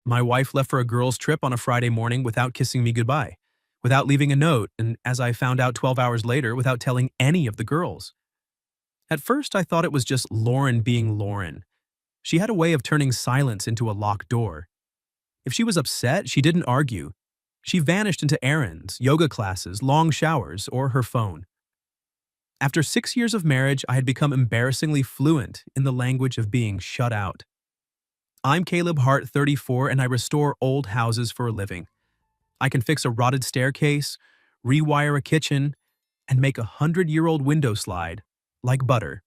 My wife left for a girls' trip on a Friday morning without kissing me goodbye, without leaving a note, and as I found out 12 hours later, without telling any of the girls. At first, I thought it was just Lauren being Lauren. She had a way of turning silence into a locked door. If she was upset, she didn't argue. She vanished into errands, yoga classes, long showers, or her phone. After 6 years of marriage, I had become embarrassingly fluent in the language of being shut out. I'm Caleb Hart, 34, and I restore old houses for a living. I can fix a rotted staircase, rewire a kitchen, and make a 100-year-old window slide, like butter.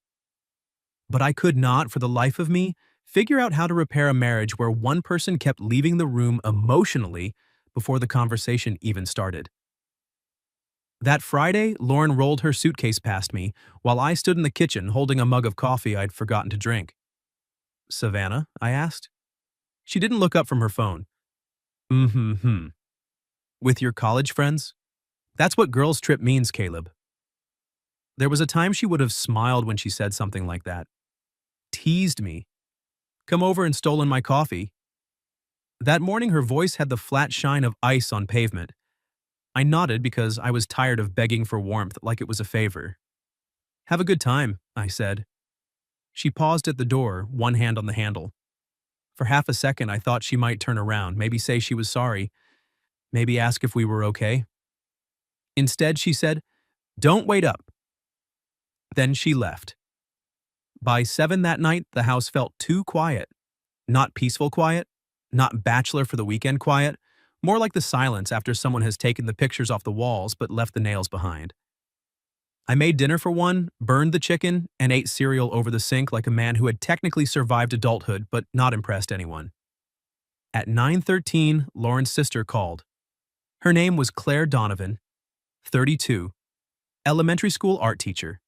But I could not, for the life of me, figure out how to repair a marriage where one person kept leaving the room emotionally before the conversation even started. That Friday, Lauren rolled her suitcase past me while I stood in the kitchen holding a mug of coffee I'd forgotten to drink. "Savannah?" I asked. She didn't look up from her phone. Mm-hmm. With your college friends? That's what girls' trip means, Caleb. There was a time she would have smiled when she said something like that. Teased me. Come over and stolen my coffee. That morning her voice had the flat shine of ice on pavement. I nodded because I was tired of begging for warmth like it was a favor. Have a good time, I said. She paused at the door, one hand on the handle. For half a second I thought she might turn around, maybe say she was sorry, maybe ask if we were okay. Instead, she said, "Don't wait up." Then she left. By 7 that night, the house felt too quiet. Not peaceful quiet, not bachelor for the weekend quiet, more like the silence after someone has taken the pictures off the walls but left the nails behind. I made dinner for one, burned the chicken, and ate cereal over the sink like a man who had technically survived adulthood but not impressed anyone. At 9:13, Lauren's sister called. Her name was Claire Donovan, 32, elementary school art teacher.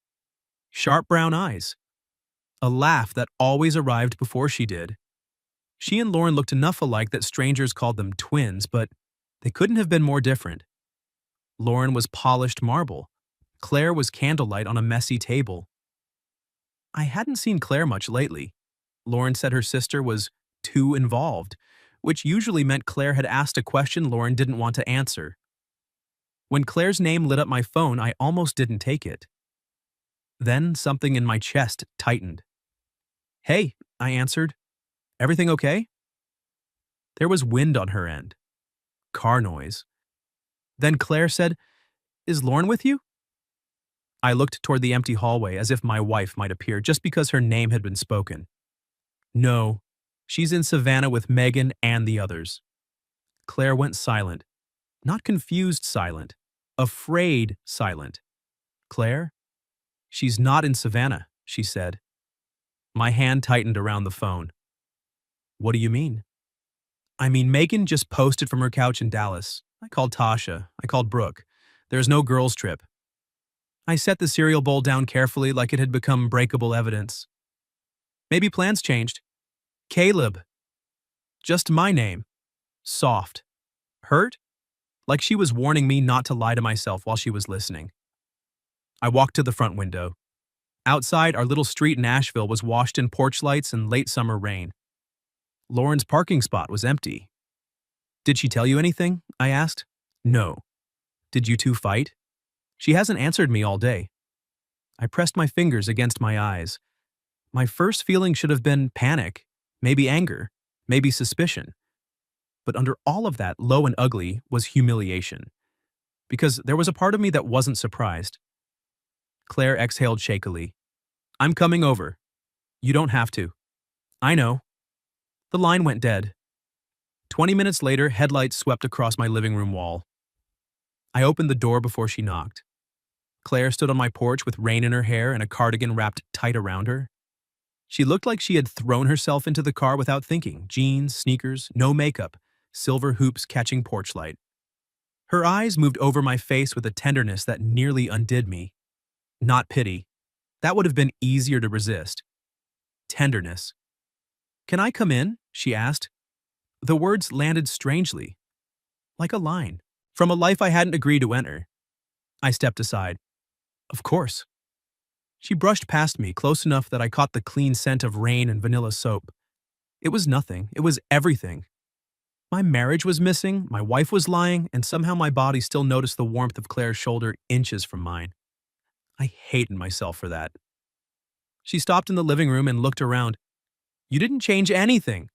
Sharp brown eyes. A laugh that always arrived before she did. She and Lauren looked enough alike that strangers called them twins, but they couldn't have been more different. Lauren was polished marble. Claire was candlelight on a messy table. I hadn't seen Claire much lately. Lauren said her sister was too involved, which usually meant Claire had asked a question Lauren didn't want to answer. When Claire's name lit up my phone, I almost didn't take it. Then something in my chest tightened. "Hey," I answered. "Everything okay?" There was wind on her end. Car noise. Then Claire said, "Is Lauren with you?" I looked toward the empty hallway as if my wife might appear just because her name had been spoken. No, she's in Savannah with Megan and the others. Claire went silent. Not confused silent. Afraid silent. "Claire? She's not in Savannah," she said. My hand tightened around the phone. "What do you mean?" "I mean, Megan just posted from her couch in Dallas. I called Tasha. I called Brooke. There's no girls' trip." I set the cereal bowl down carefully like it had become breakable evidence. "Maybe plans changed." "Caleb." Just my name. Soft. Hurt? Like she was warning me not to lie to myself while she was listening. I walked to the front window. Outside, our little street in Asheville was washed in porch lights and late summer rain. Lauren's parking spot was empty. "Did she tell you anything?" I asked. "No." "Did you two fight?" "She hasn't answered me all day." I pressed my fingers against my eyes. My first feeling should have been panic, maybe anger, maybe suspicion. But under all of that, low and ugly, was humiliation. Because there was a part of me that wasn't surprised. Claire exhaled shakily. "I'm coming over." "You don't have to." "I know." The line went dead. 20 minutes later, headlights swept across my living room wall. I opened the door before she knocked. Claire stood on my porch with rain in her hair and a cardigan wrapped tight around her. She looked like she had thrown herself into the car without thinking. Jeans, sneakers, no makeup, silver hoops catching porch light. Her eyes moved over my face with a tenderness that nearly undid me. Not pity. That would have been easier to resist. Tenderness. "Can I come in?" she asked. The words landed strangely. Like a line. From a life I hadn't agreed to enter. I stepped aside. "Of course." She brushed past me, close enough that I caught the clean scent of rain and vanilla soap. It was nothing. It was everything. My marriage was missing, my wife was lying, and somehow my body still noticed the warmth of Claire's shoulder inches from mine. I hated myself for that. She stopped in the living room and looked around. You didn't change anything.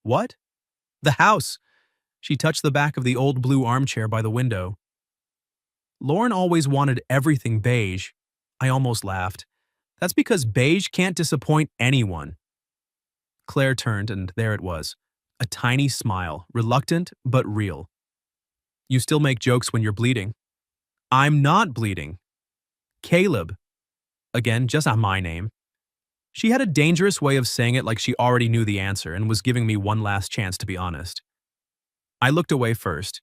What? The house. She touched the back of the old blue armchair by the window. Lauren always wanted everything beige. I almost laughed. That's because beige can't disappoint anyone. Claire turned, and there it was. A tiny smile, reluctant but real. You still make jokes when you're bleeding. I'm not bleeding. Caleb. Again, just not my name. She had a dangerous way of saying it like she already knew the answer and was giving me one last chance to be honest. I looked away first.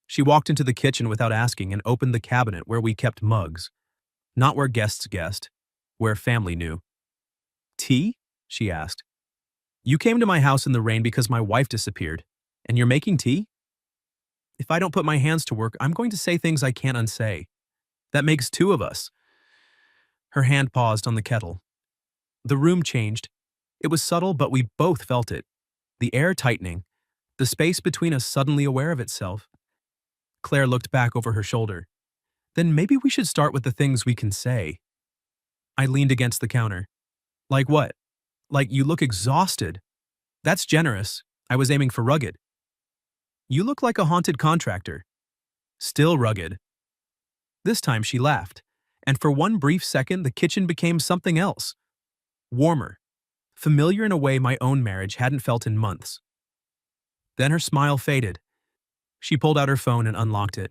She walked into the kitchen without asking and opened the cabinet where we kept mugs. Not where guests guessed, where family knew. Tea? She asked. You came to my house in the rain because my wife disappeared, and you're making tea? If I don't put my hands to work, I'm going to say things I can't unsay. That makes two of us. Her hand paused on the kettle. The room changed. It was subtle, but we both felt it. The air tightening, the space between us suddenly aware of itself. Claire looked back over her shoulder. Then maybe we should start with the things we can say. I leaned against the counter. Like what? Like you look exhausted. That's generous. I was aiming for rugged. You look like a haunted contractor. Still rugged. This time she laughed, and for one brief second the kitchen became something else. Warmer. Familiar in a way my own marriage hadn't felt in months. Then her smile faded. She pulled out her phone and unlocked it.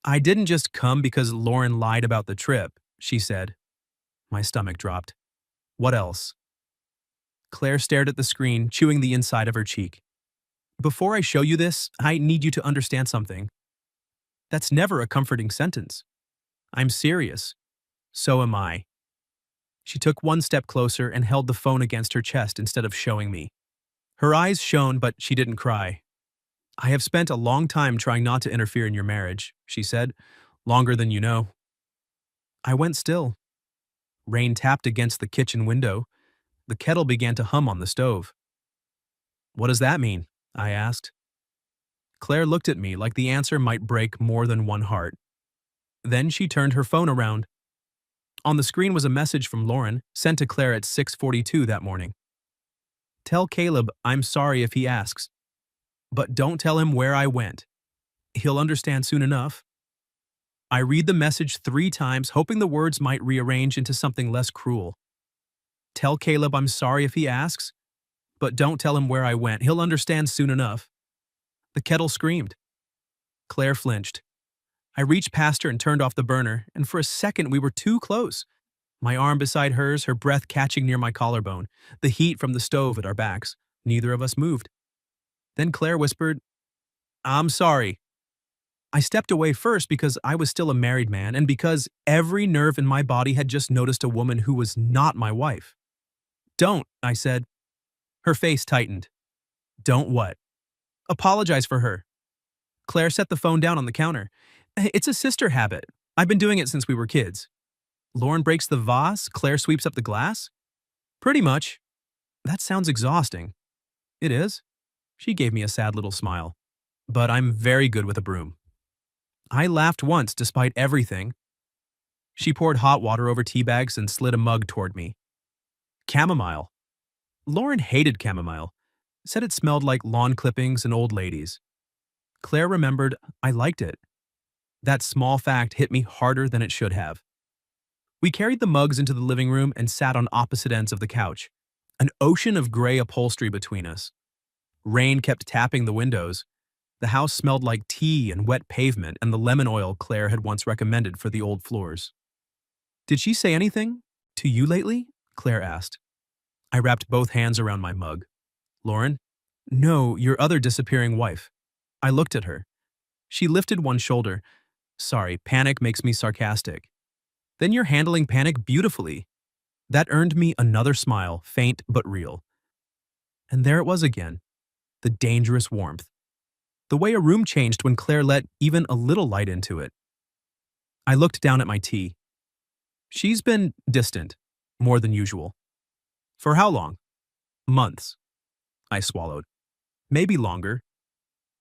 I didn't just come because Lauren lied about the trip, she said. My stomach dropped. What else? Claire stared at the screen, chewing the inside of her cheek. Before I show you this, I need you to understand something. That's never a comforting sentence. I'm serious. So am I. She took one step closer and held the phone against her chest instead of showing me. Her eyes shone, but she didn't cry. I have spent a long time trying not to interfere in your marriage, she said. Longer than you know. I went still. Rain tapped against the kitchen window. The kettle began to hum on the stove. What does that mean? I asked. Claire looked at me like the answer might break more than one heart. Then she turned her phone around. On the screen was a message from Lauren, sent to Claire at 6:42 that morning. Tell Caleb I'm sorry if he asks. But don't tell him where I went. He'll understand soon enough. I read the message 3 times, hoping the words might rearrange into something less cruel. Tell Caleb I'm sorry if he asks, but don't tell him where I went. He'll understand soon enough. The kettle screamed. Claire flinched. I reached past her and turned off the burner, and for a second we were too close. My arm beside hers, her breath catching near my collarbone, the heat from the stove at our backs. Neither of us moved. Then Claire whispered, I'm sorry. I stepped away first because I was still a married man and because every nerve in my body had just noticed a woman who was not my wife. Don't, I said. Her face tightened. Don't what? Apologize for her. Claire set the phone down on the counter. It's a sister habit. I've been doing it since we were kids. Lauren breaks the vase, Claire sweeps up the glass? Pretty much. That sounds exhausting. It is. She gave me a sad little smile. But I'm very good with a broom. I laughed once despite everything. She poured hot water over tea bags and slid a mug toward me. Chamomile. Lauren hated chamomile. Said it smelled like lawn clippings and old ladies. Claire remembered I liked it. That small fact hit me harder than it should have. We carried the mugs into the living room and sat on opposite ends of the couch, an ocean of gray upholstery between us. Rain kept tapping the windows. The house smelled like tea and wet pavement and the lemon oil Claire had once recommended for the old floors. Did she say anything to you lately? Claire asked. I wrapped both hands around my mug. Lauren? No, your other disappearing wife. I looked at her. She lifted one shoulder. Sorry, panic makes me sarcastic. Then you're handling panic beautifully. That earned me another smile, faint but real. And there it was again, the dangerous warmth. The way a room changed when Claire let even a little light into it. I looked down at my tea. She's been distant, more than usual. For how long? Months. I swallowed. Maybe longer.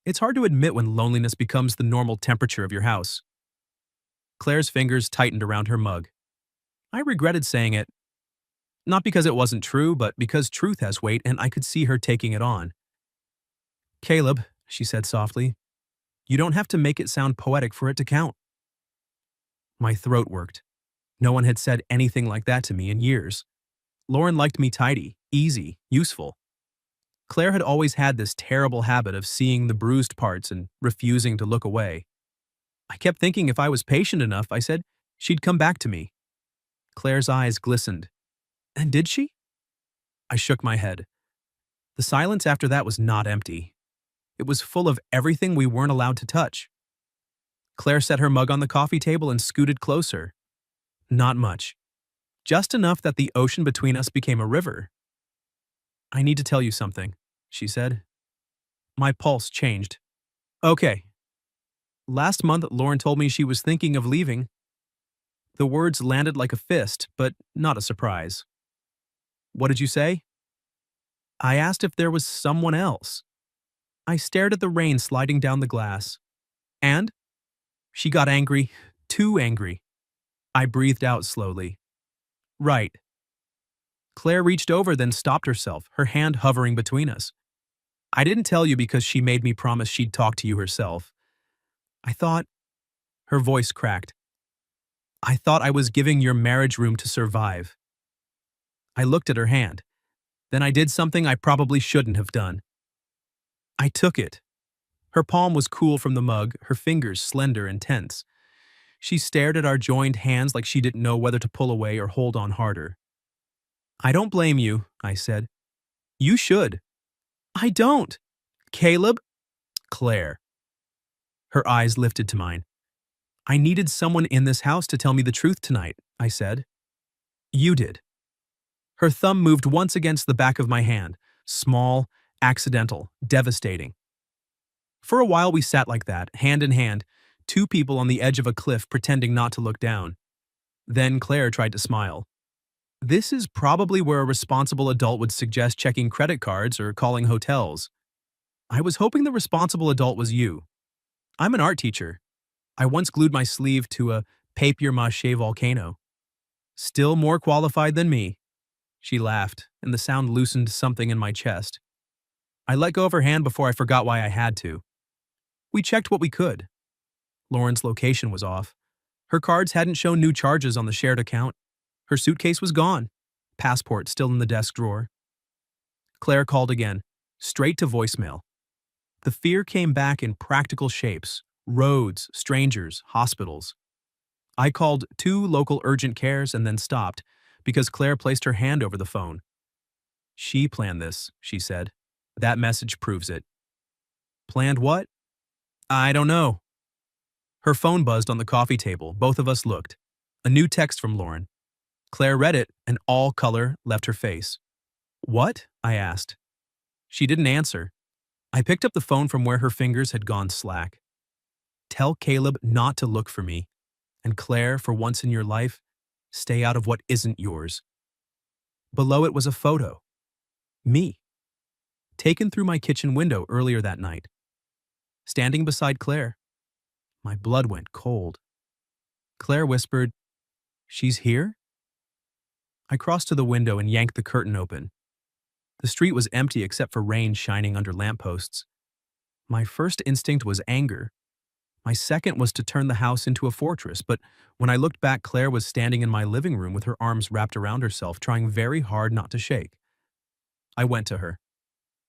It's hard to admit when loneliness becomes the normal temperature of your house. Claire's fingers tightened around her mug. I regretted saying it, not because it wasn't true, but because truth has weight and I could see her taking it on. Caleb, she said softly, you don't have to make it sound poetic for it to count. My throat worked. No one had said anything like that to me in years. Lauren liked me tidy, easy, useful. Claire had always had this terrible habit of seeing the bruised parts and refusing to look away. I kept thinking if I was patient enough, I said, she'd come back to me. Claire's eyes glistened. And did she? I shook my head. The silence after that was not empty. It was full of everything we weren't allowed to touch. Claire set her mug on the coffee table and scooted closer. Not much. Just enough that the ocean between us became a river. I need to tell you something, she said. My pulse changed. Okay. Last month, Lauren told me she was thinking of leaving. The words landed like a fist, but not a surprise. What did you say? I asked if there was someone else. I stared at the rain sliding down the glass. And? She got angry, too angry. I breathed out slowly. Right. Claire reached over, then stopped herself, her hand hovering between us. I didn't tell you because she made me promise she'd talk to you herself. I thought... Her voice cracked. I thought I was giving your marriage room to survive. I looked at her hand. Then I did something I probably shouldn't have done. I took it. Her palm was cool from the mug, her fingers slender and tense. She stared at our joined hands like she didn't know whether to pull away or hold on harder. I don't blame you, I said. You should. I don't. Caleb? Claire. Her eyes lifted to mine. I needed someone in this house to tell me the truth tonight, I said. You did. Her thumb moved once against the back of my hand, small, accidental, devastating. For a while we sat like that, hand in hand, two people on the edge of a cliff pretending not to look down. Then Claire tried to smile. This is probably where a responsible adult would suggest checking credit cards or calling hotels. I was hoping the responsible adult was you. I'm an art teacher. I once glued my sleeve to a papier-mâché volcano. Still more qualified than me. She laughed, and the sound loosened something in my chest. I let go of her hand before I forgot why I had to. We checked what we could. Lauren's location was off. Her cards hadn't shown new charges on the shared account. Her suitcase was gone. Passport still in the desk drawer. Claire called again, straight to voicemail. The fear came back in practical shapes. Roads, strangers, hospitals. I called 2 local urgent cares and then stopped because Claire placed her hand over the phone. She planned this, she said. That message proves it. Planned what? I don't know. Her phone buzzed on the coffee table. Both of us looked. A new text from Lauren. Claire read it, and all color left her face. What? I asked. She didn't answer. I picked up the phone from where her fingers had gone slack. Tell Caleb not to look for me. And Claire, for once in your life, stay out of what isn't yours. Below it was a photo. Me. Taken through my kitchen window earlier that night. Standing beside Claire. My blood went cold. Claire whispered, "She's here?" I crossed to the window and yanked the curtain open. The street was empty except for rain shining under lampposts. My first instinct was anger. My second was to turn the house into a fortress, but when I looked back, Claire was standing in my living room with her arms wrapped around herself, trying very hard not to shake. I went to her.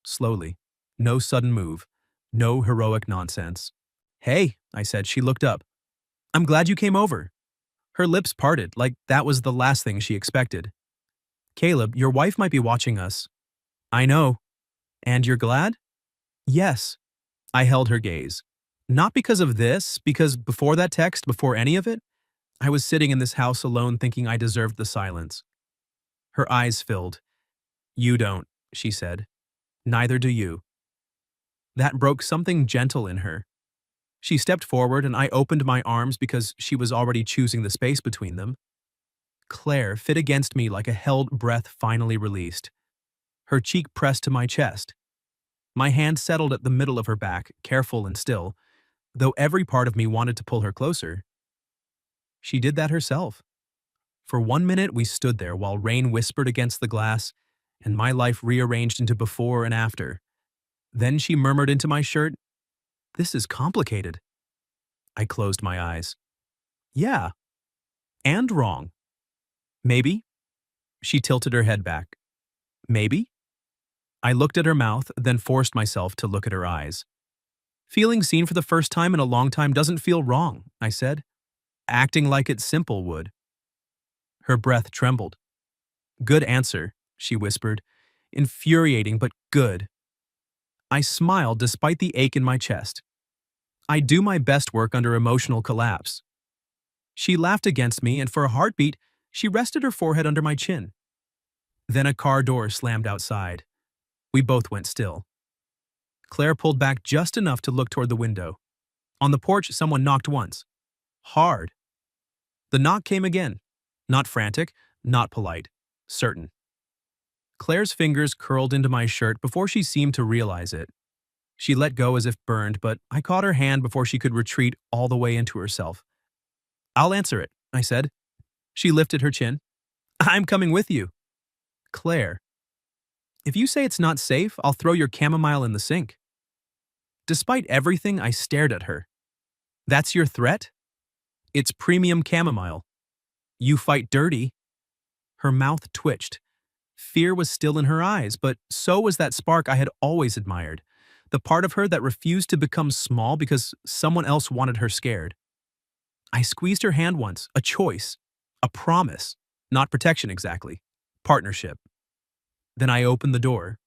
Slowly. No sudden move. No heroic nonsense. Hey, I said. She looked up. I'm glad you came over. Her lips parted, like that was the last thing she expected. Caleb, your wife might be watching us. I know. And you're glad? Yes. I held her gaze. Not because of this, because before that text, before any of it, I was sitting in this house alone thinking I deserved the silence. Her eyes filled. You don't, she said. Neither do you. That broke something gentle in her. She stepped forward and I opened my arms because she was already choosing the space between them. Claire fit against me like a held breath finally released. Her cheek pressed to my chest. My hand settled at the middle of her back, careful and still, though every part of me wanted to pull her closer. She did that herself. For 1 minute, we stood there while rain whispered against the glass, and my life rearranged into before and after. Then she murmured into my shirt, "This is complicated." I closed my eyes. Yeah, and wrong. Maybe. She tilted her head back. Maybe. I looked at her mouth, then forced myself to look at her eyes. Feeling seen for the first time in a long time doesn't feel wrong, I said. Acting like it's simple would. Her breath trembled. Good answer, she whispered. Infuriating, but good. I smiled despite the ache in my chest. I do my best work under emotional collapse. She laughed against me, and for a heartbeat, she rested her forehead under my chin. Then a car door slammed outside. We both went still. Claire pulled back just enough to look toward the window. On the porch, someone knocked once. Hard. The knock came again. Not frantic, not polite. Certain. Claire's fingers curled into my shirt before she seemed to realize it. She let go as if burned, but I caught her hand before she could retreat all the way into herself. I'll answer it, I said. She lifted her chin. I'm coming with you. Claire. If you say it's not safe, I'll throw your chamomile in the sink. Despite everything, I stared at her. That's your threat? It's premium chamomile. You fight dirty. Her mouth twitched. Fear was still in her eyes, but so was that spark I had always admired, the part of her that refused to become small because someone else wanted her scared. I squeezed her hand once, a choice, a promise, not protection exactly, partnership. Then I opened the door.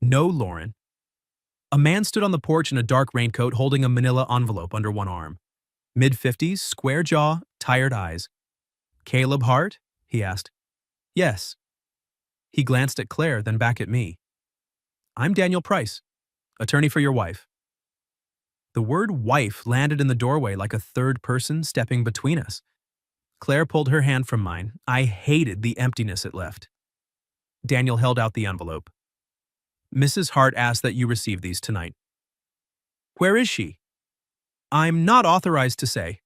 No, Lauren. A man stood on the porch in a dark raincoat holding a manila envelope under one arm. Mid-50s, square jaw, tired eyes. Caleb Hart? He asked. Yes. He glanced at Claire, then back at me. I'm Daniel Price, attorney for your wife. The word wife landed in the doorway like a third person stepping between us. Claire pulled her hand from mine. I hated the emptiness it left. Daniel held out the envelope. Mrs. Hart asked that you receive these tonight. Where is she? I'm not authorized to say.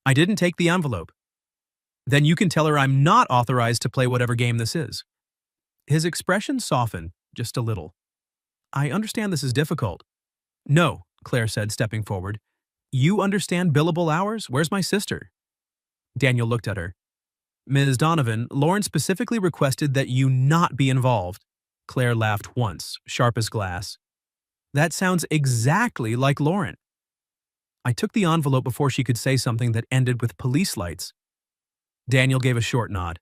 I didn't take the envelope. Then you can tell her I'm not authorized to play whatever game this is. His expression softened, just a little. I understand this is difficult. No, Claire said, stepping forward. You understand billable hours? Where's my sister? Daniel looked at her. Ms. Donovan, Lauren specifically requested that you not be involved. Claire laughed once, sharp as glass. That sounds exactly like Lauren. I took the envelope before she could say something that ended with police lights. Daniel gave a short nod.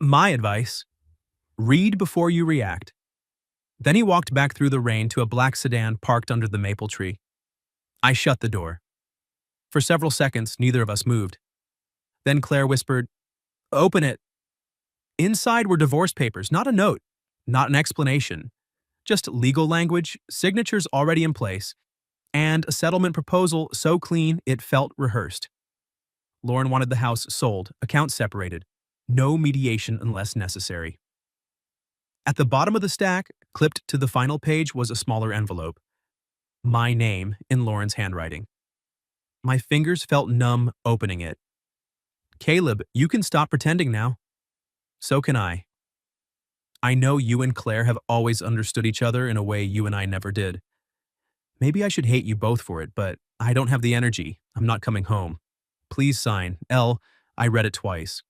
My advice: read before you react. Then he walked back through the rain to a black sedan parked under the maple tree. I shut the door. For several seconds, neither of us moved. Then Claire whispered, Open it. Inside were divorce papers, not a note, not an explanation. Just legal language, signatures already in place, and a settlement proposal so clean it felt rehearsed. Lauren wanted the house sold, accounts separated. No mediation unless necessary. At the bottom of the stack, clipped to the final page, was a smaller envelope. My name in Lauren's handwriting. My fingers felt numb opening it. Caleb, you can stop pretending now. So can I. I know you and Claire have always understood each other in a way you and I never did. Maybe I should hate you both for it, but I don't have the energy. I'm not coming home. Please sign. L. I read it twice.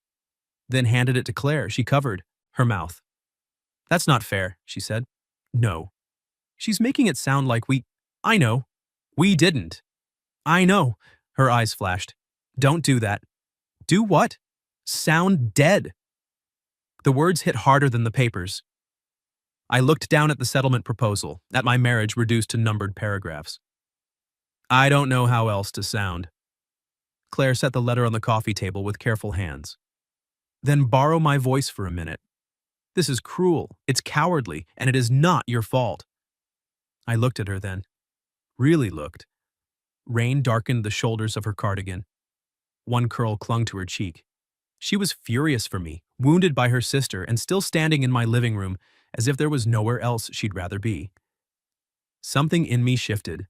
Then handed it to Claire. She covered her mouth. That's not fair, she said. No. She's making it sound like we... I know. We didn't. I know. Her eyes flashed. Don't do that. Do what? Sound dead. The words hit harder than the papers. I looked down at the settlement proposal, at my marriage reduced to numbered paragraphs. I don't know how else to sound. Claire set the letter on the coffee table with careful hands. Then borrow my voice for a minute. This is cruel, it's cowardly, and it is not your fault. I looked at her then. Really looked. Rain darkened the shoulders of her cardigan. One curl clung to her cheek. She was furious for me, wounded by her sister, and still standing in my living room as if there was nowhere else she'd rather be. Something in me shifted.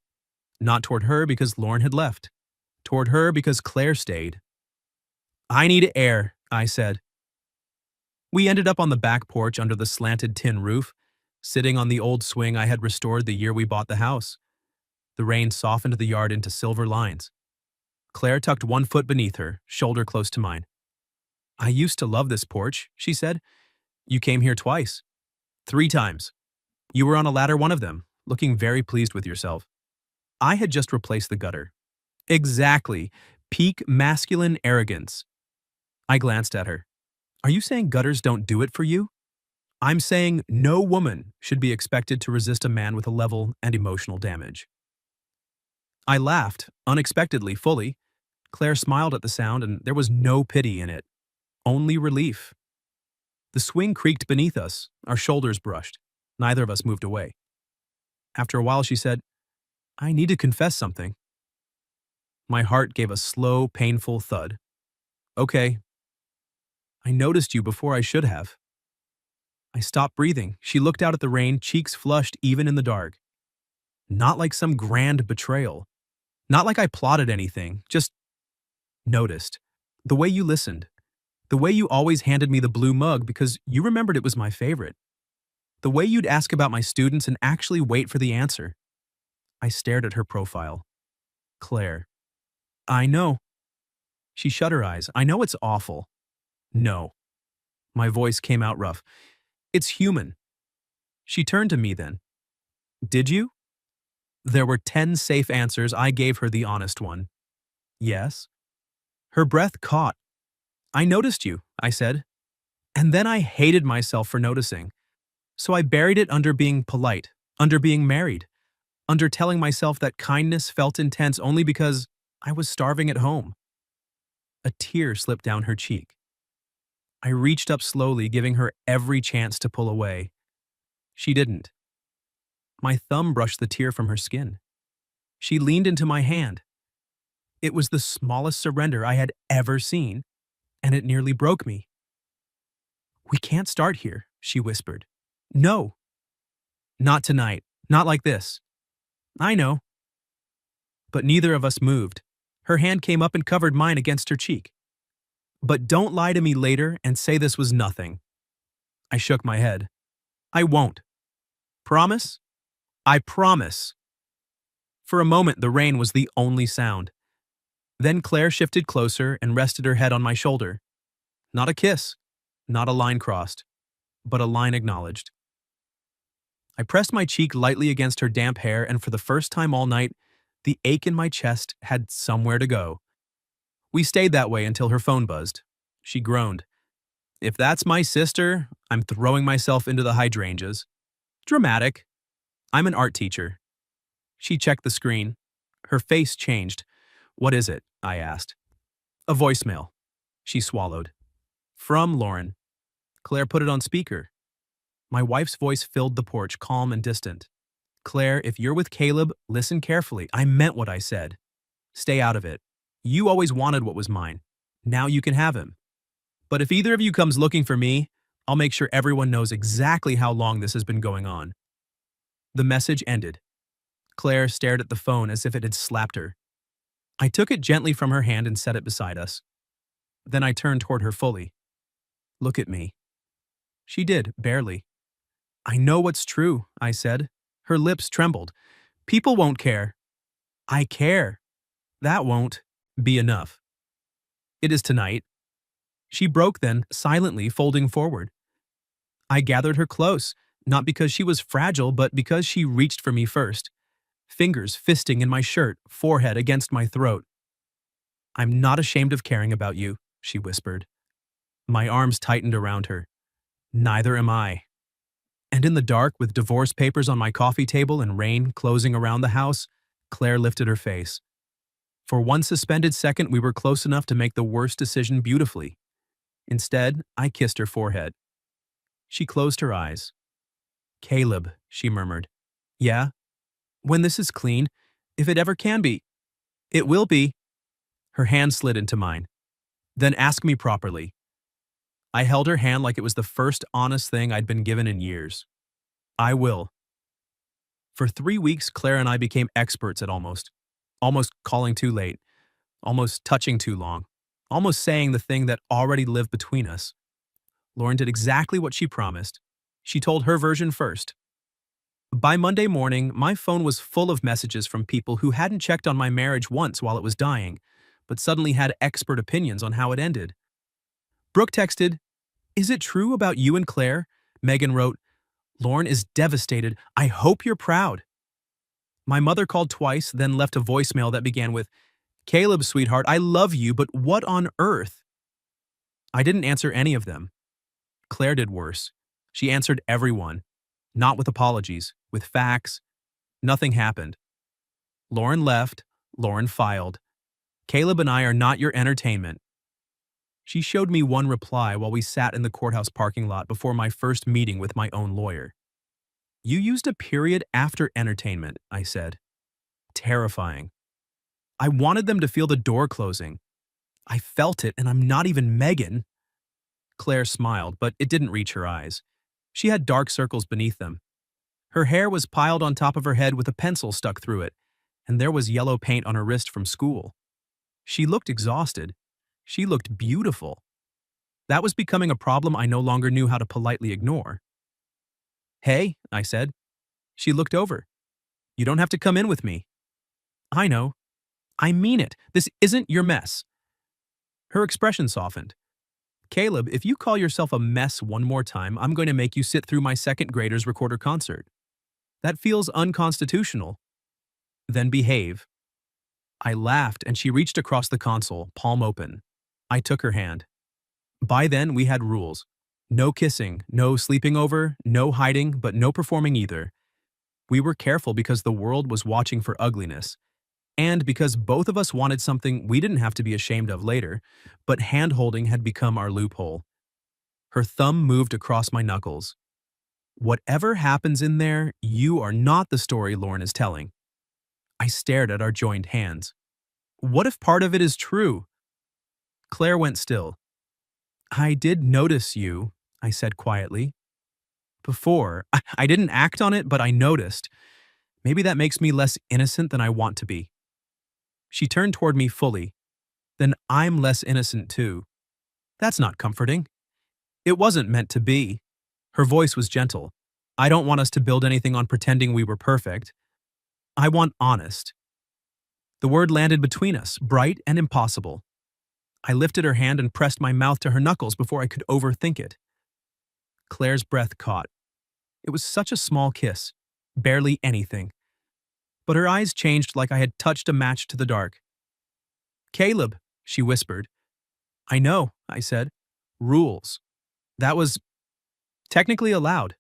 Not toward her because Lauren had left. Toward her because Claire stayed. I need air, I said. We ended up on the back porch under the slanted tin roof, sitting on the old swing I had restored the year we bought the house. The rain softened the yard into silver lines. Claire tucked one foot beneath her, shoulder close to mine. I used to love this porch, she said. You came here twice. 3 times. You were on a ladder one of them, looking very pleased with yourself. I had just replaced the gutter. Exactly. Peak masculine arrogance. I glanced at her. Are you saying gutters don't do it for you? I'm saying no woman should be expected to resist a man with a level and emotional damage. I laughed, unexpectedly, fully. Claire smiled at the sound, and there was no pity in it. Only relief. The swing creaked beneath us, our shoulders brushed. Neither of us moved away. After a while, she said, I need to confess something. My heart gave a slow, painful thud. Okay. I noticed you before I should have. I stopped breathing. She looked out at the rain, cheeks flushed even in the dark. Not like some grand betrayal. Not like I plotted anything, just noticed. The way you listened. The way you always handed me the blue mug because you remembered it was my favorite. The way you'd ask about my students and actually wait for the answer. I stared at her profile. Claire. I know. She shut her eyes. I know it's awful. No. My voice came out rough. It's human. She turned to me then. Did you? There were 10 safe answers. I gave her the honest one. Yes. Her breath caught. I noticed you, I said. And then I hated myself for noticing. So I buried it under being polite, under being married, under telling myself that kindness felt intense only because I was starving at home. A tear slipped down her cheek. I reached up slowly, giving her every chance to pull away. She didn't. My thumb brushed the tear from her skin. She leaned into my hand. It was the smallest surrender I had ever seen, and it nearly broke me. We can't start here, she whispered. No. Not tonight. Not like this. I know. But neither of us moved. Her hand came up and covered mine against her cheek. But don't lie to me later and say this was nothing. I shook my head. I won't. Promise? I promise. For a moment, the rain was the only sound. Then Claire shifted closer and rested her head on my shoulder. Not a kiss, not a line crossed, but a line acknowledged. I pressed my cheek lightly against her damp hair, and for the first time all night, the ache in my chest had somewhere to go. We stayed that way until her phone buzzed. She groaned. If that's my sister, I'm throwing myself into the hydrangeas. Dramatic. I'm an art teacher. She checked the screen. Her face changed. What is it? I asked. A voicemail. She swallowed. From Lauren. Claire put it on speaker. My wife's voice filled the porch, calm and distant. Claire, if you're with Caleb, listen carefully. I meant what I said. Stay out of it. You always wanted what was mine. Now you can have him. But if either of you comes looking for me, I'll make sure everyone knows exactly how long this has been going on. The message ended. Claire stared at the phone as if it had slapped her. I took it gently from her hand and set it beside us. Then I turned toward her fully. Look at me. She did, barely. I know what's true, I said. Her lips trembled. People won't care. I care. That won't be enough. It is tonight. She broke then, silently folding forward. I gathered her close, not because she was fragile, but because she reached for me first. Fingers fisting in my shirt, forehead against my throat. I'm not ashamed of caring about you, she whispered. My arms tightened around her. Neither am I. And in the dark, with divorce papers on my coffee table and rain closing around the house, Claire lifted her face. For one suspended second, we were close enough to make the worst decision beautifully. Instead, I kissed her forehead. She closed her eyes. Caleb, she murmured. Yeah? When this is clean, if it ever can be. It will be. Her hand slid into mine. Then ask me properly. I held her hand like it was the first honest thing I'd been given in years. I will. For 3 weeks, Claire and I became experts at almost calling too late, almost touching too long, almost saying the thing that already lived between us. Lauren did exactly what she promised. She told her version first. By Monday morning, my phone was full of messages from people who hadn't checked on my marriage once while it was dying, but suddenly had expert opinions on how it ended. Brooke texted, "Is it true about you and Claire?" Megan wrote, "Lauren is devastated. I hope you're proud." My mother called twice, then left a voicemail that began with, "Caleb, sweetheart, I love you, but what on earth?" I didn't answer any of them. Claire did worse. She answered everyone, not with apologies, with facts. Nothing happened. Lauren left. Lauren filed. Caleb and I are not your entertainment. She showed me one reply while we sat in the courthouse parking lot before my first meeting with my own lawyer. "You used a period after entertainment," I said. Terrifying. I wanted them to feel the door closing. I felt it, and I'm not even Megan. Claire smiled, but it didn't reach her eyes. She had dark circles beneath them. Her hair was piled on top of her head with a pencil stuck through it, and there was yellow paint on her wrist from school. She looked exhausted. She looked beautiful. That was becoming a problem I no longer knew how to politely ignore. "Hey," I said. She looked over. "You don't have to come in with me." "I know. I mean it. This isn't your mess." Her expression softened. "Caleb, if you call yourself a mess one more time, I'm going to make you sit through my second grader's recorder concert. That feels unconstitutional." "Then behave." I laughed, and she reached across the console, palm open. I took her hand. By then, we had rules. No kissing, no sleeping over, no hiding, but no performing either. We were careful because the world was watching for ugliness, and because both of us wanted something we didn't have to be ashamed of later, but hand-holding had become our loophole. Her thumb moved across my knuckles. "Whatever happens in there, you are not the story Lauren is telling." I stared at our joined hands. "What if part of it is true?" Claire went still. "I did notice you," I said quietly. "Before. I didn't act on it, but I noticed. Maybe that makes me less innocent than I want to be." She turned toward me fully. "Then I'm less innocent too." That's not comforting. It wasn't meant to be. Her voice was gentle. "I don't want us to build anything on pretending we were perfect. I want honest." The word landed between us, bright and impossible. I lifted her hand and pressed my mouth to her knuckles before I could overthink it. Claire's breath caught. It was such a small kiss, barely anything. But her eyes changed like I had touched a match to the dark. "Caleb," she whispered. "I know," I said. "Rules." That was technically allowed.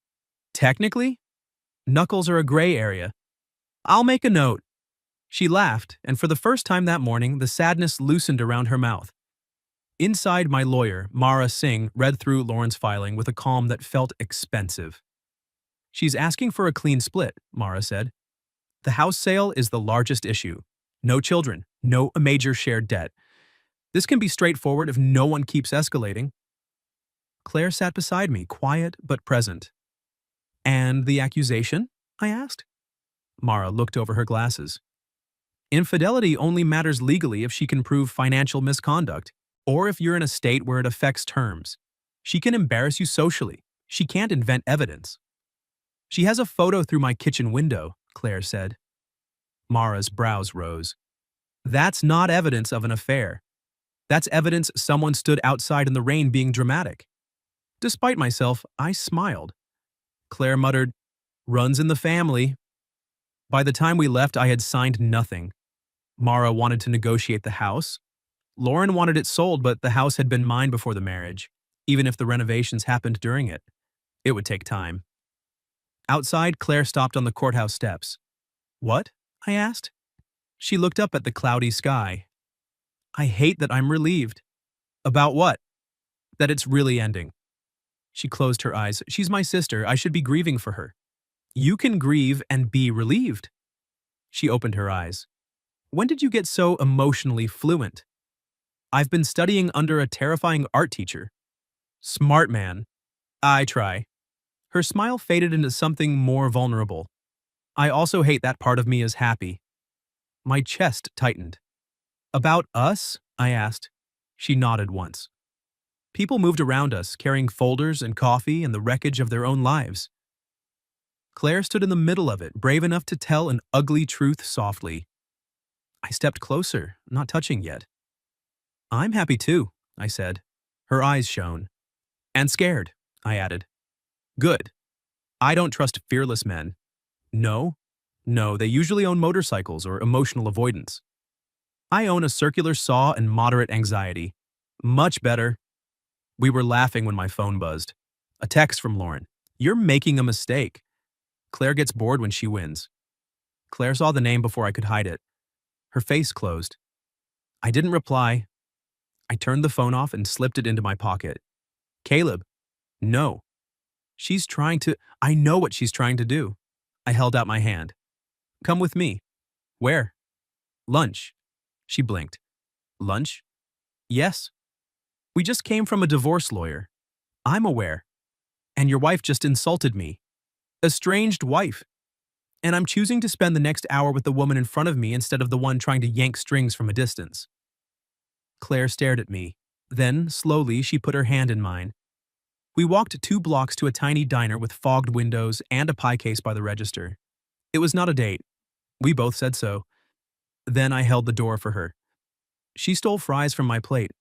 Technically? Knuckles are a gray area. "I'll make a note." She laughed, and for the first time that morning, the sadness loosened around her mouth. Inside, my lawyer, Mara Singh, read through Lauren's filing with a calm that felt expensive. "She's asking for a clean split," Mara said. "The house sale is the largest issue. No children, no major shared debt. This can be straightforward if no one keeps escalating." Claire sat beside me, quiet but present. "And the accusation?" I asked. Mara looked over her glasses. "Infidelity only matters legally if she can prove financial misconduct, or if you're in a state where it affects terms. She can embarrass you socially. She can't invent evidence." "She has a photo through my kitchen window," Claire said. Mara's brows rose. "That's not evidence of an affair. That's evidence someone stood outside in the rain being dramatic." Despite myself, I smiled. Claire muttered, "Runs in the family." By the time we left, I had signed nothing. Mara wanted to negotiate the house. Lauren wanted it sold, but the house had been mine before the marriage, even if the renovations happened during it. It would take time. Outside, Claire stopped on the courthouse steps. "What?" I asked. She looked up at the cloudy sky. "I hate that I'm relieved." "About what?" "That it's really ending." She closed her eyes. "She's my sister. I should be grieving for her." "You can grieve and be relieved." She opened her eyes. "When did you get so emotionally fluent?" "I've been studying under a terrifying art teacher." "Smart man." "I try." Her smile faded into something more vulnerable. I also hate that part of me is happy. My chest tightened. About us? I asked. She nodded once. People moved around us, carrying folders and coffee and the wreckage of their own lives. Claire stood in the middle of it, brave enough to tell an ugly truth softly. I stepped closer, not touching yet. I'm happy too, I said. Her eyes shone. And scared, I added. Good. I don't trust fearless men. No? No, they usually own motorcycles or emotional avoidance. I own a circular saw and moderate anxiety. Much better. We were laughing when my phone buzzed. A text from Lauren. You're making a mistake. Claire gets bored when she wins. Claire saw the name before I could hide it. Her face closed. I didn't reply. I turned the phone off and slipped it into my pocket. Caleb. No. I know what she's trying to do. I held out my hand. Come with me. Where? Lunch. She blinked. Lunch? Yes. We just came from a divorce lawyer. I'm aware. And your wife just insulted me. Estranged wife. And I'm choosing to spend the next hour with the woman in front of me instead of the one trying to yank strings from a distance. Claire stared at me. Then, slowly, she put her hand in mine. We walked 2 blocks to a tiny diner with fogged windows and a pie case by the register. It was not a date. We both said so. Then I held the door for her. She stole fries from my plate.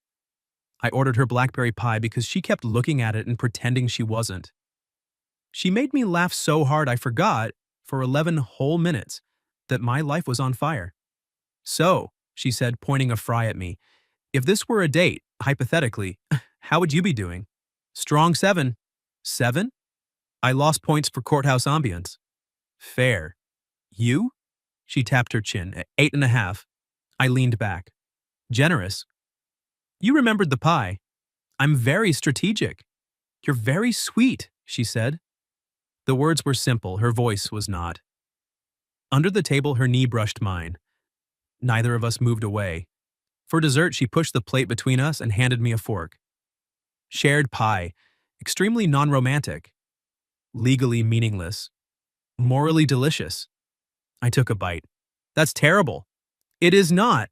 I ordered her blackberry pie because she kept looking at it and pretending she wasn't. She made me laugh so hard I forgot, for 11 whole minutes, that my life was on fire. So, she said, pointing a fry at me, if this were a date, hypothetically, how would you be doing? Strong 7. 7? I lost points for courthouse ambience. Fair. You? She tapped her chin. 8.5. I leaned back. Generous. You remembered the pie. I'm very strategic. You're very sweet, she said. The words were simple, her voice was not. Under the table, her knee brushed mine. Neither of us moved away. For dessert, she pushed the plate between us and handed me a fork. Shared pie, extremely non-romantic. Legally meaningless. Morally delicious. I took a bite. That's terrible. It is not.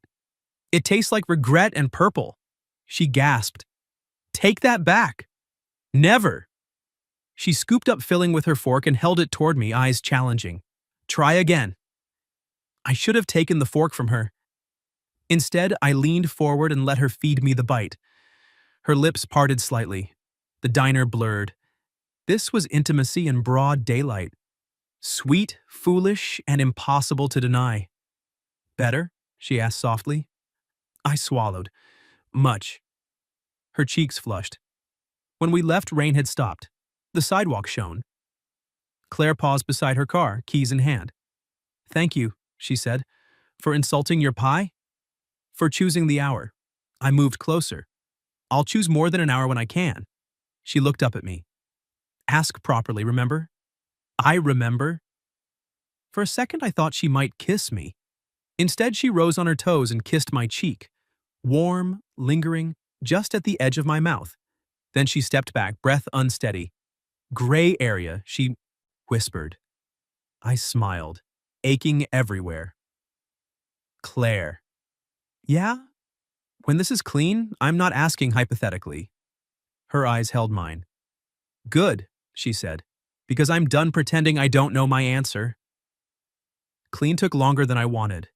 It tastes like regret and purple. She gasped. Take that back. Never. She scooped up filling with her fork and held it toward me, eyes challenging. Try again. I should have taken the fork from her. Instead, I leaned forward and let her feed me the bite. Her lips parted slightly. The diner blurred. This was intimacy in broad daylight. Sweet, foolish, and impossible to deny. Better? She asked softly. I swallowed. Much. Her cheeks flushed. When we left, rain had stopped. The sidewalk shone. Claire paused beside her car, keys in hand. Thank you, she said, for insulting your pie? For choosing the hour. I moved closer. I'll choose more than an hour when I can. She looked up at me. Ask properly, remember? I remember. For a second, I thought she might kiss me. Instead, she rose on her toes and kissed my cheek. Warm, lingering, just at the edge of my mouth. Then she stepped back, breath unsteady. Gray area, she whispered. I smiled, aching everywhere. Claire. Yeah? When this is clean, I'm not asking hypothetically. Her eyes held mine. Good, she said, because I'm done pretending I don't know my answer. Clean took longer than I wanted.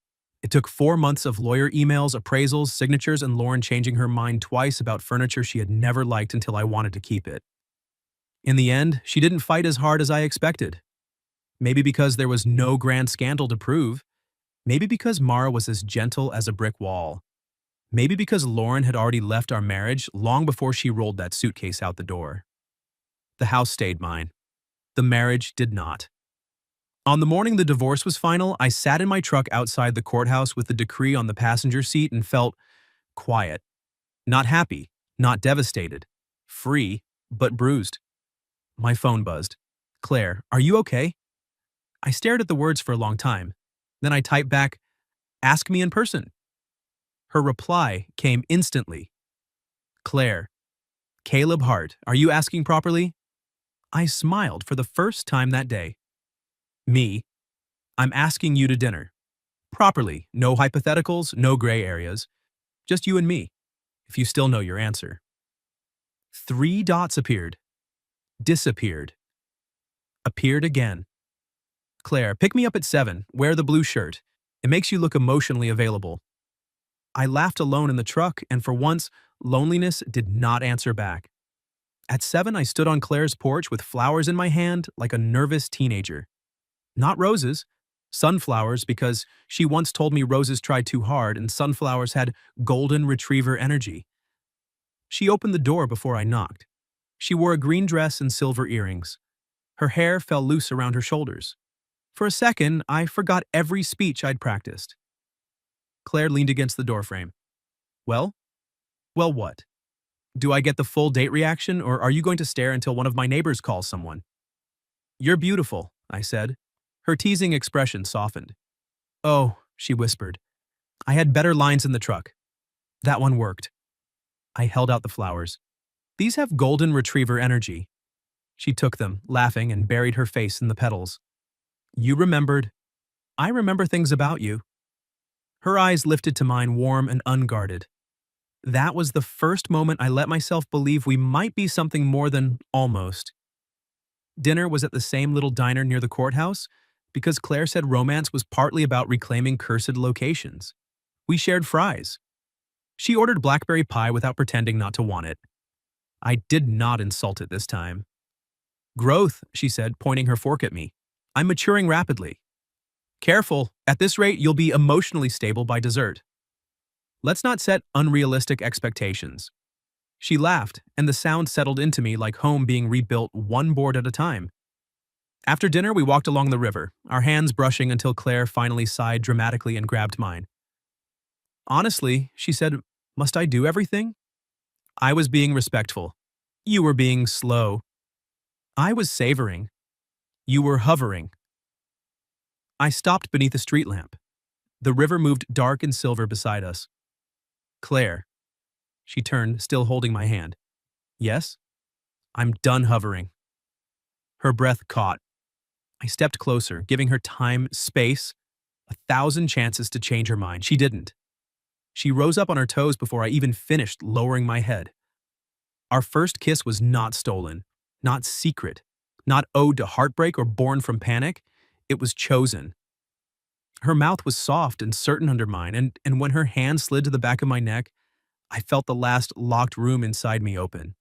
It took 4 months of lawyer emails, appraisals, signatures, and Lauren changing her mind twice about furniture she had never liked until I wanted to keep it. In the end, she didn't fight as hard as I expected. Maybe because there was no grand scandal to prove. Maybe because Mara was as gentle as a brick wall. Maybe because Lauren had already left our marriage long before she rolled that suitcase out the door. The house stayed mine. The marriage did not. On the morning the divorce was final, I sat in my truck outside the courthouse with the decree on the passenger seat and felt quiet. Not happy, not devastated. Free, but bruised. My phone buzzed. Claire, are you okay? I stared at the words for a long time. Then I typed back, ask me in person. Her reply came instantly. Claire, Caleb Hart, are you asking properly? I smiled for the first time that day. Me. I'm asking you to dinner. Properly. No hypotheticals, no gray areas. Just you and me, if you still know your answer. 3 dots appeared. Disappeared. Appeared again. Claire, pick me up at 7. Wear the blue shirt. It makes you look emotionally available. I laughed alone in the truck, and for once, loneliness did not answer back. At 7, I stood on Claire's porch with flowers in my hand like a nervous teenager. Not roses, sunflowers, because she once told me roses tried too hard and sunflowers had golden retriever energy. She opened the door before I knocked. She wore a green dress and silver earrings. Her hair fell loose around her shoulders. For a second, I forgot every speech I'd practiced. Claire leaned against the doorframe. Well? Well, what? Do I get the full date reaction, or are you going to stare until one of my neighbors calls someone? You're beautiful, I said. Her teasing expression softened. Oh, she whispered. I had better lines in the truck. That one worked. I held out the flowers. These have golden retriever energy. She took them, laughing, and buried her face in the petals. You remembered. I remember things about you. Her eyes lifted to mine, warm and unguarded. That was the first moment I let myself believe we might be something more than almost. Dinner was at the same little diner near the courthouse because Claire said romance was partly about reclaiming cursed locations. We shared fries. She ordered blackberry pie without pretending not to want it. I did not insult it this time. Growth, she said, pointing her fork at me. I'm maturing rapidly. Careful, at this rate you'll be emotionally stable by dessert. Let's not set unrealistic expectations. She laughed, and the sound settled into me like home being rebuilt one board at a time. After dinner, we walked along the river, our hands brushing until Claire finally sighed dramatically and grabbed mine. Honestly, she said, must I do everything? I was being respectful. You were being slow. I was savoring. You were hovering. I stopped beneath a street lamp. The river moved dark and silver beside us. Claire. She turned, still holding my hand. Yes? I'm done hovering. Her breath caught. I stepped closer, giving her time, space, 1,000 chances to change her mind. She didn't. She rose up on her toes before I even finished lowering my head. Our first kiss was not stolen, not secret, not owed to heartbreak or born from panic. It was chosen. Her mouth was soft and certain under mine, and when her hand slid to the back of my neck, I felt the last locked room inside me open.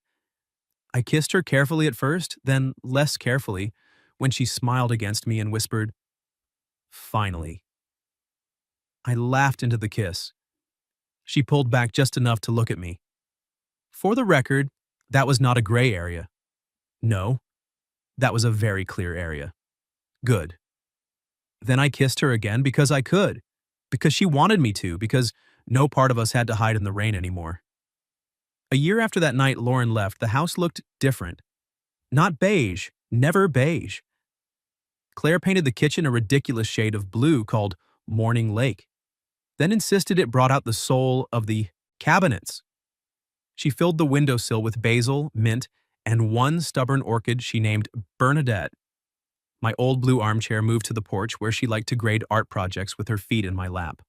I kissed her carefully at first, then less carefully, when she smiled against me and whispered, finally. I laughed into the kiss. She pulled back just enough to look at me. For the record, that was not a gray area. No, that was a very clear area. Good. Then I kissed her again because I could, because she wanted me to, because no part of us had to hide in the rain anymore. A year after that night Lauren left, the house looked different. Not beige, never beige. Claire painted the kitchen a ridiculous shade of blue called Morning Lake, then insisted it brought out the soul of the cabinets. She filled the windowsill with basil, mint, and one stubborn orchid she named Bernadette. My old blue armchair moved to the porch where she liked to grade art projects with her feet in my lap.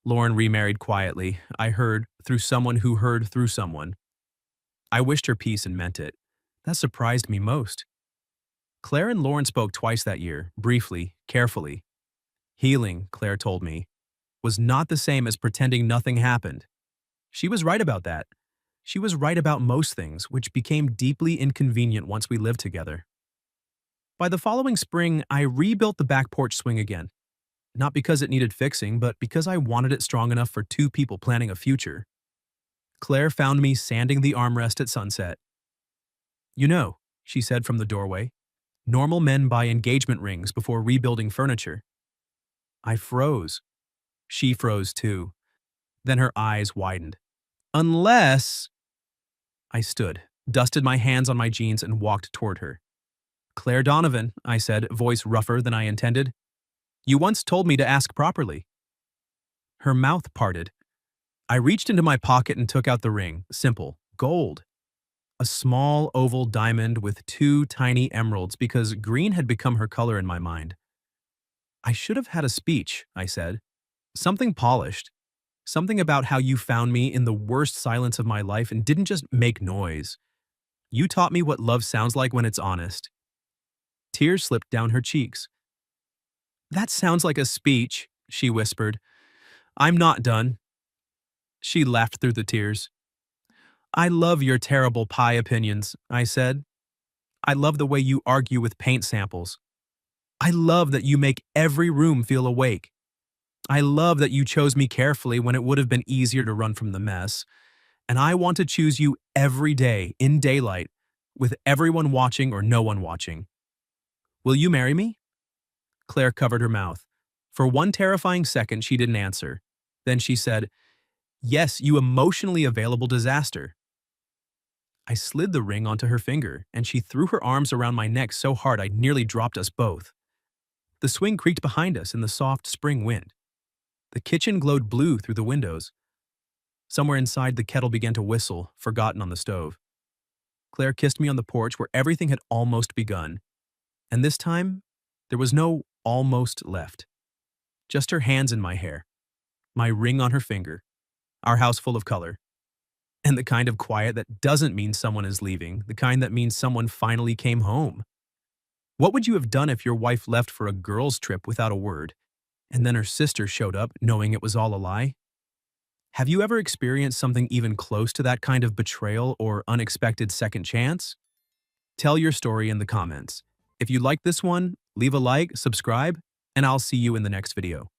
Lauren remarried quietly, I heard, through someone who heard through someone. I wished her peace and meant it. That surprised me most. Claire and Lauren spoke twice that year, briefly, carefully. Healing, Claire told me, was not the same as pretending nothing happened. She was right about that. She was right about most things, which became deeply inconvenient once we lived together. By the following spring, I rebuilt the back porch swing again. Not because it needed fixing, but because I wanted it strong enough for 2 people planning a future. Claire found me sanding the armrest at sunset. You know, she said from the doorway, normal men buy engagement rings before rebuilding furniture. I froze. She froze too. Then her eyes widened. Unless... I stood, dusted my hands on my jeans, and walked toward her. Claire Donovan, I said, voice rougher than I intended. You once told me to ask properly. Her mouth parted. I reached into my pocket and took out the ring, simple, gold. A small oval diamond with 2 tiny emeralds because green had become her color in my mind. I should have had a speech, I said. Something polished. Something about how you found me in the worst silence of my life and didn't just make noise. You taught me what love sounds like when it's honest. Tears slipped down her cheeks. That sounds like a speech, she whispered. I'm not done. She laughed through the tears. I love your terrible pie opinions, I said. I love the way you argue with paint samples. I love that you make every room feel awake. I love that you chose me carefully when it would have been easier to run from the mess. And I want to choose you every day in daylight, with everyone watching or no one watching. Will you marry me? Claire covered her mouth. For one terrifying second, she didn't answer. Then she said, Yes, you emotionally available disaster. I slid the ring onto her finger, and she threw her arms around my neck so hard I nearly dropped us both. The swing creaked behind us in the soft spring wind. The kitchen glowed blue through the windows. Somewhere inside, the kettle began to whistle, forgotten on the stove. Claire kissed me on the porch where everything had almost begun. And this time, there was no almost left. Just her hands in my hair, my ring on her finger, our house full of color. And the kind of quiet that doesn't mean someone is leaving, the kind that means someone finally came home. What would you have done if your wife left for a girls' trip without a word, and then her sister showed up knowing it was all a lie? Have you ever experienced something even close to that kind of betrayal or unexpected second chance? Tell your story in the comments. If you like this one, leave a like, subscribe, and I'll see you in the next video.